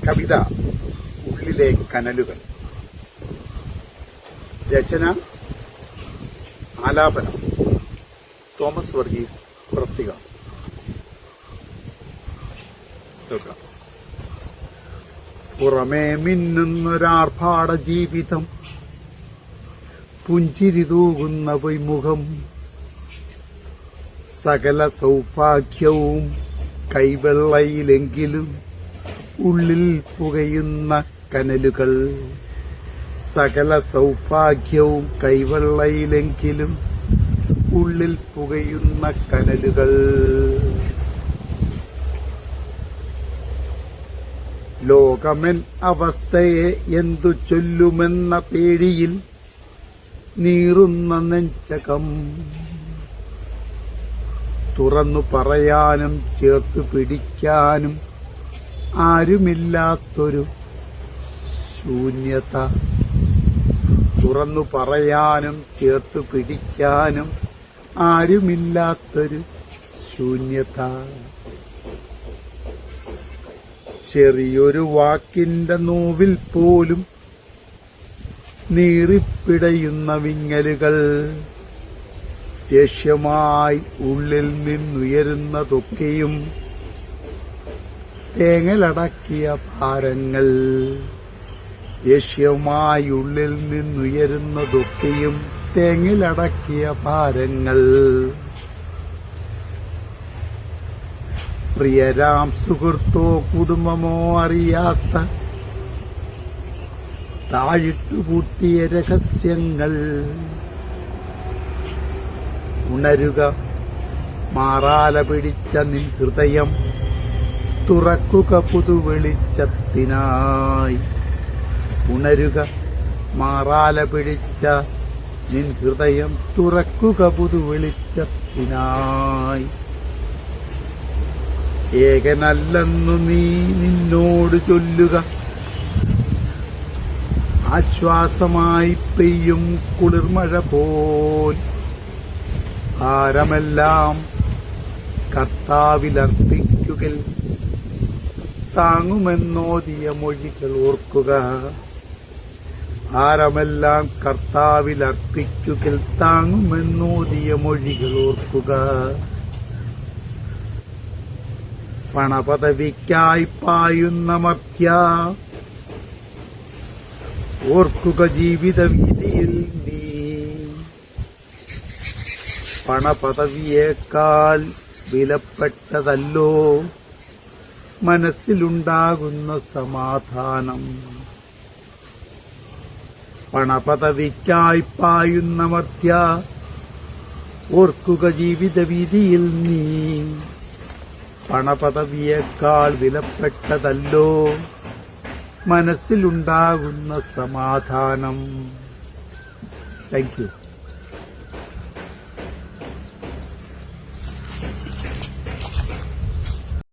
കവിത ഉള്ളിലെ കനലുകൾ. രചന ആലാപനം തോമസ് വർഗീസ് പ്രത്യേക. പുറമേ മിന്നുന്നൊരാർഭാട ജീവിതം, പുഞ്ചിരി തൂകുന്ന വൈമുഖം, സകല സൗഭാഗ്യവും കൈവെള്ളയിലെങ്കിലും ഉള്ളിൽ പുകയുന്ന കനലുകൾ. സകല സൗഭാഗ്യവും കൈവെള്ളയിലെങ്കിലും ഉള്ളിൽ പുകയുന്ന കനലുകൾ. ലോകമെൻ അവസ്ഥയെ എന്തു ചൊല്ലുമെന്ന പേടിയിൽ നീറുന്ന നെഞ്ചകം, തുറന്നു പറയാനും ചേർത്തു പിടിക്കാനും ആരുമില്ലാത്തൊരു ശൂന്യത. തുറന്നു പറയാനും ചേർത്തു പിടിക്കാനും ആരുമില്ലാത്തൊരു ശൂന്യത. ചെറിയൊരു വാക്കിന്റെ നോവിൽ പോലും നീറിപ്പിടയുന്ന വിങ്ങലുകൾ. ദേഷ്യമായി ഉള്ളിൽ നിന്നുയരുന്നതൊക്കെയും തേങ്ങലടക്കിയ ഭാരങ്ങൾ. ദേഷ്യമായി ഉള്ളിൽ നിന്നുയരുന്നതൊക്കെയും തേങ്ങലടക്കിയ ഭാരങ്ങൾ. പ്രിയരാം സുഹൃത്തോ കുടുംബമോ അറിയാത്ത താഴിട്ടുപൂട്ടിയ രഹസ്യങ്ങൾ. ഉണരുക, മാറാല പിടിച്ച നിൻ ഹൃദയം തുറക്കുക പുതുവെളിച്ചത്തിനായി. ഉണരുക, മാറാല പിടിച്ച നിൻ ഹൃദയം തുറക്കുക പുതുവെളിച്ചത്തിനായി. ഏകനല്ലെന്നു നീ നിന്നോട് ചൊല്ലുക, ആശ്വാസമായി പെയ്യും കുളിർമഴ പോൽ. ഭാരമെല്ലാം കർത്താവിലർപ്പിക്കുകിൽ താങ്ങുമെന്നോദിയ മൊഴികൾ ഓർക്കുക. ഭാരമെല്ലാം കർത്താവിലർപ്പിക്കുകിൽ താങ്ങുമെന്നോദിയ മൊഴികൾ ഓർക്കുക. പണപദവിക്കായി പായുന്ന മർത്യ, ഓർക്കുക ജീവിത വീതിയിൽ നീ. പണപദവിയേക്കാൾ വിലപ്പെട്ടതല്ലോ മനസ്സിലുണ്ടാകുന്ന സമാധാനം. പണപദവിക്കായി പായുന്ന മർത്യ, ഓർക്കുക ജീവിത വീതിയിൽ നീ. പണപദവിയേക്കാൾ വിലപ്പെട്ടതല്ലോ മനസ്സിലുണ്ടാകുന്ന സമാധാനം. Thank you.